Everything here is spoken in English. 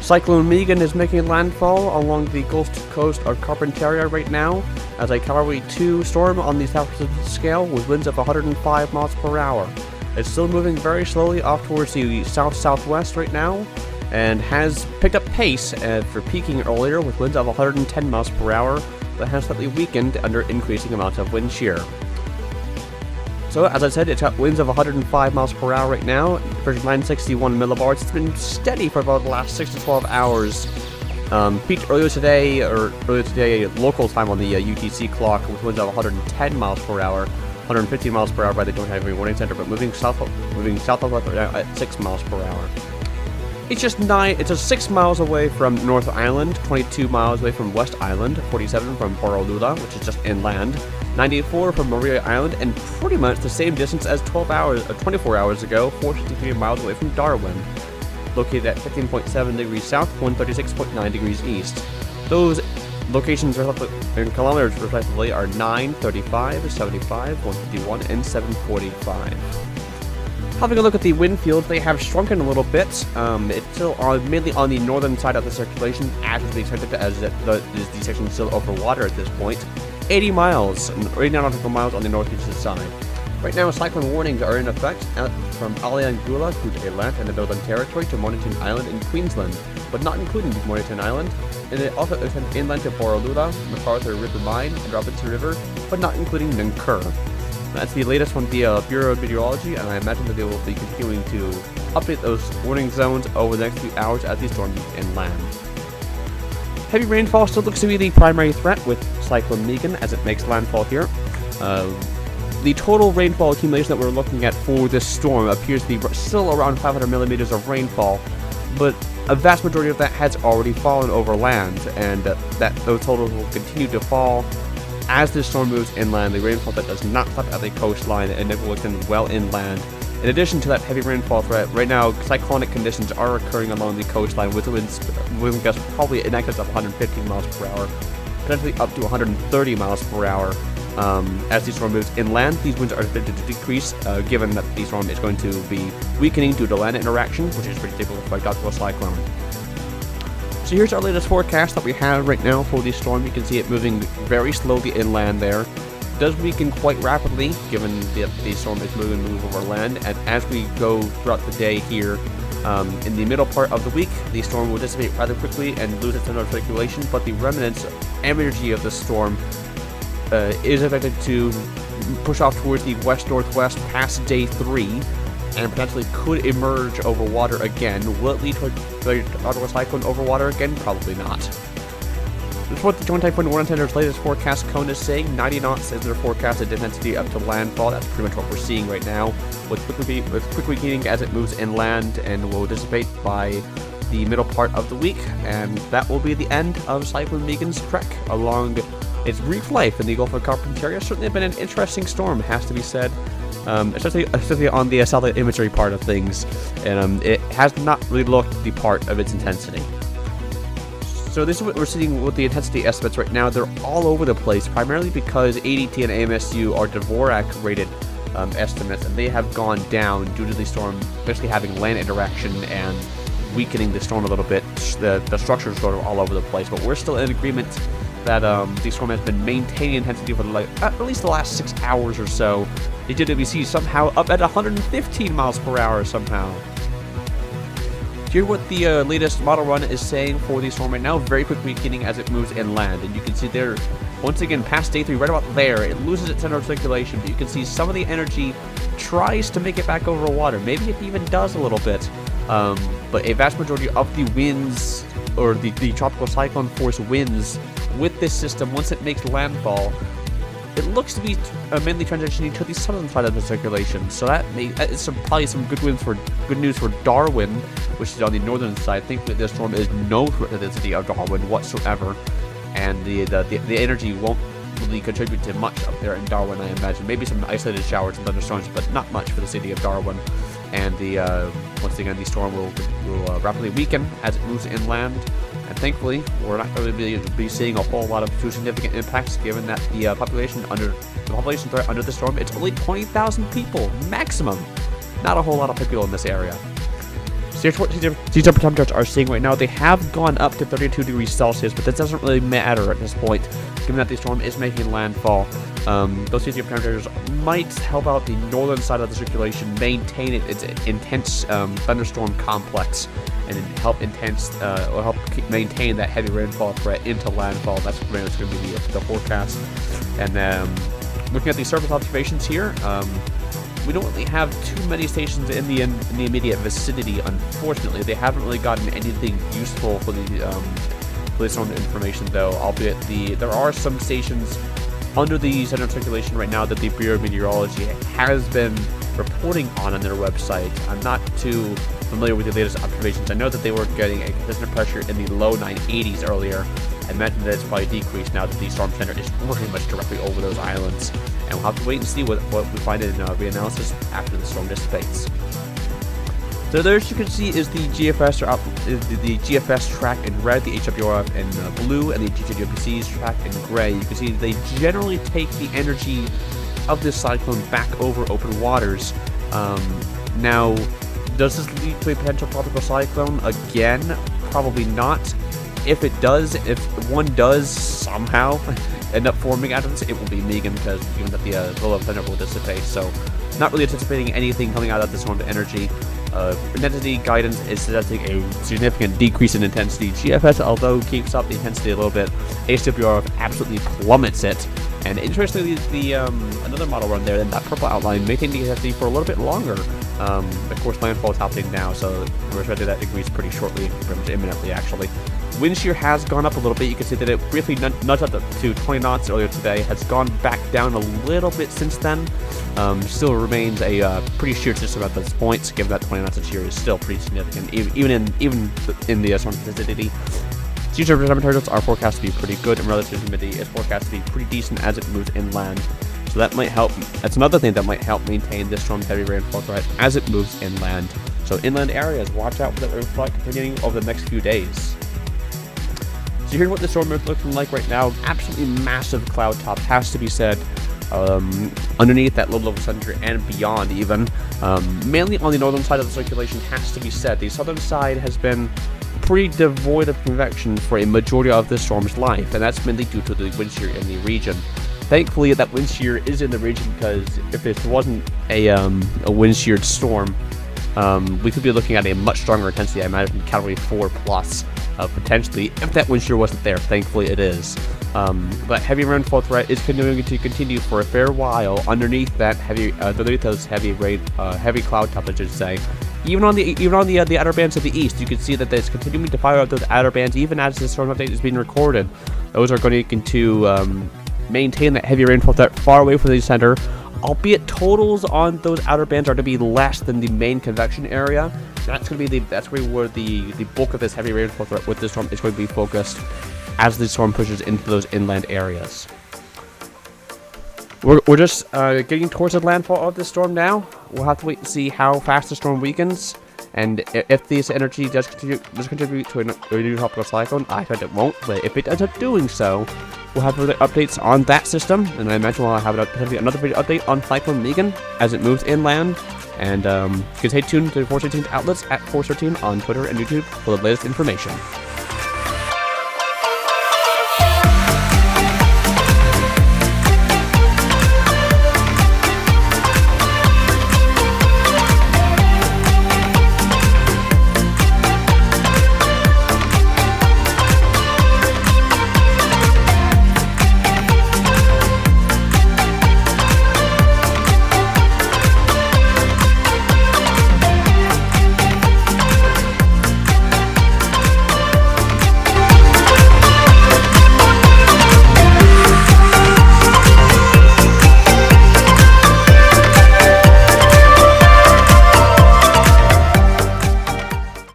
Cyclone Megan is making landfall along the Gulf Coast of Carpentaria right now as a Category 2 storm on the South Pacific scale with winds of 105 miles per hour. It's still moving very slowly off towards the south-southwest right now and has picked up pace after peaking earlier with winds of 110 miles per hour, but has slightly weakened under increasing amounts of wind shear. So, as I said, it's got winds of 105 miles per hour right now, versus 961 millibars. It's been steady for about the last 6 to 12 hours. Peaked earlier today local time on the UTC clock with winds of 110 miles per hour, 115 miles per hour by the Joint Heavy Warning Center, but moving south right now at 6 miles per hour. It's just 6 miles away from North Island, 22 miles away from West Island, 47 from Borolula, which is just inland, 94 from Maria Island, and pretty much the same distance as 24 hours ago, 463 miles away from Darwin, located at 15.7 degrees south, 136.9 degrees east. Those locations in kilometers respectively are 9, 35, 75, 151, and 745. Having a look at the wind fields, they have shrunken a little bit. It's still mainly on the northern side of the circulation, as would be expected, as the section is still over water at this point. 80 nautical miles on the northeastern side. Right now, cyclone warnings are in effect from Aliangula to Eilat and the Northern Territory to Mornington Island in Queensland, but not including Mornington Island. And it also extends inland to Borolula, MacArthur River Mine, and Robinson River, but not including Nuncur. That's the latest from the Bureau of Meteorology, and I imagine that they will be continuing to update those warning zones over the next few hours as the storm moves inland. Heavy rainfall still looks to be the primary threat with Cyclone Megan as it makes landfall here. The total rainfall accumulation that we're looking at for this storm appears to be still around 500 millimeters of rainfall, but a vast majority of that has already fallen over land, and those totals will continue to fall as this storm moves inland. The rainfall that does not stop at the coastline and it will extend well inland. In addition to that heavy rainfall threat, right now cyclonic conditions are occurring along the coastline with winds moving gusts probably in excess of 115 miles per hour, potentially up to 130 miles per hour. As the storm moves inland, these winds are expected to decrease, given that the storm is going to be weakening due to land interaction, which is pretty typical for a tropical cyclone. So here's our latest forecast that we have right now for the storm. You can see it moving very slowly inland there. It does weaken quite rapidly, given that the storm is moving over land, and as we go throughout the day here, in the middle part of the week, the storm will dissipate rather quickly and lose its center of circulation, but the remnants energy of the storm is expected to push off towards the west-northwest past day 3, and potentially could emerge over water again. Will it lead to a tropical cyclone over water again? Probably not. This is what the Joint Typhoon Warning Center's latest forecast cone is saying. 90 knots is their forecasted intensity up to landfall. That's pretty much what we're seeing right now, with quick weakening as it moves inland and will dissipate by the middle part of the week. And that will be the end of Cyclone Megan's trek along its brief life in the Gulf of Carpentaria. Certainly been an interesting storm, has to be said. Especially on the satellite imagery part of things, and it has not really looked the part of its intensity. So this is what we're seeing with the intensity estimates right now. They're all over the place, primarily because ADT and AMSU are Dvorak-rated estimates, and they have gone down due to the storm, especially having land interaction and weakening the storm a little bit. The structure is sort of all over the place, but we're still in agreement that the storm has been maintaining intensity for at least the last 6 hours or so. The JWC somehow up at 115 miles per hour somehow. Here's what the latest model run is saying for the storm right now. Very quick weakening as it moves inland, and you can see there, once again, past day 3, right about there, it loses its center of circulation, but you can see some of the energy tries to make it back over water. Maybe it even does a little bit, but a vast majority of the winds, or the tropical cyclone force winds with this system, once it makes landfall, it looks to be mainly transitioning to the southern side of the circulation. So that is probably some good news for Darwin, which is on the northern side. I think that this storm is no threat to the city of Darwin whatsoever, and the energy won't really contribute to much up there in Darwin, I imagine. Maybe some isolated showers and thunderstorms, but not much for the city of Darwin. And once again, the storm will rapidly weaken as it moves inland. And thankfully, we're not going to be seeing a whole lot of too significant impacts, given that the population threat under the storm, it's only 20,000 people maximum. Not a whole lot of people in this area. So here's what sea temperatures are seeing right now. They have gone up to 32 degrees Celsius, but that doesn't really matter at this point, given that the storm is making landfall. Those sea temperatures might help out the northern side of the circulation maintain its intense thunderstorm complex, and help maintain that heavy rainfall threat into landfall. That's pretty much going to be the forecast. And looking at the surface observations here, we don't really have too many stations in the immediate vicinity. Unfortunately, they haven't really gotten anything useful for the storm information, though. Albeit there are some stations under the center of circulation right now that the Bureau of Meteorology has been reporting on their website. I'm not too familiar with the latest observations. I know that they were getting a consistent pressure in the low 980s earlier. I imagine that it's probably decreased now that the storm center is pretty much directly over those islands. And we'll have to wait and see what we find in reanalysis after the storm dissipates. So there, as you can see, is the GFS the GFS track in red, the HWRF in blue, and the GWPC's track in gray. You can see they generally take the energy of this cyclone back over open waters. Now, does this lead to a potential tropical cyclone? Again, probably not. If it does, if one does somehow end up forming out of this, it will be Megan, because given that the low thunder will dissipate. So, not really anticipating anything coming out of this storm energy. Intensity guidance is suggesting a significant decrease in intensity. GFS, although keeps up the intensity a little bit, HWRF absolutely plummets it. And interestingly, the another model run there in that purple outline maintained the intensity for a little bit longer. Of course, landfall is happening now, so we're expecting that decrease pretty shortly, pretty much imminently, actually. Wind shear has gone up a little bit. You can see that it briefly nudged up to 20 knots earlier today, has gone back down a little bit since then. Still remains a pretty shear system at this point, given that 20 knots of shear is still pretty significant, even in the storm vicinity. Future temperatures are forecast to be pretty good, and relative humidity is forecast to be pretty decent as it moves inland. So that might help. That's another thing that might help maintain this storm's heavy rainfall threat as it moves inland. So inland areas, watch out for that rainfall continuing over the next few days. So here's what the storm is looking like right now. Absolutely massive cloud top, has to be said. Underneath that low level center and beyond even. Mainly on the northern side of the circulation, has to be said. The southern side has been pretty devoid of convection for a majority of this storm's life, and that's mainly due to the wind shear in the region. Thankfully, that wind shear is in the region, because if it wasn't a wind sheared storm, we could be looking at a much stronger intensity. I imagine Category 4 plus, potentially, if that wind shear wasn't there. Thankfully, it is. But heavy rainfall threat is continue for a fair while underneath that underneath those heavy cloud tops, I should say. Even on the outer bands of the east, you can see that it's continuing to fire out those outer bands even as the storm update is being recorded. Those are going to maintain that heavy rainfall threat far away from the center, albeit totals on those outer bands are to be less than the main convection area. That's going to be where the bulk of this heavy rainfall threat with this storm is going to be focused as the storm pushes into those inland areas. We're just getting towards the landfall of this storm now. We'll have to wait and see how fast the storm weakens, and if this energy does contribute to a new tropical cyclone. I bet it won't, but if it ends up doing so, we'll have further updates on that system, and I imagine we'll have another video update on Cyclone Megan as it moves inland. And you can stay tuned to the Force 13 outlets at Force 13 on Twitter and YouTube for the latest information.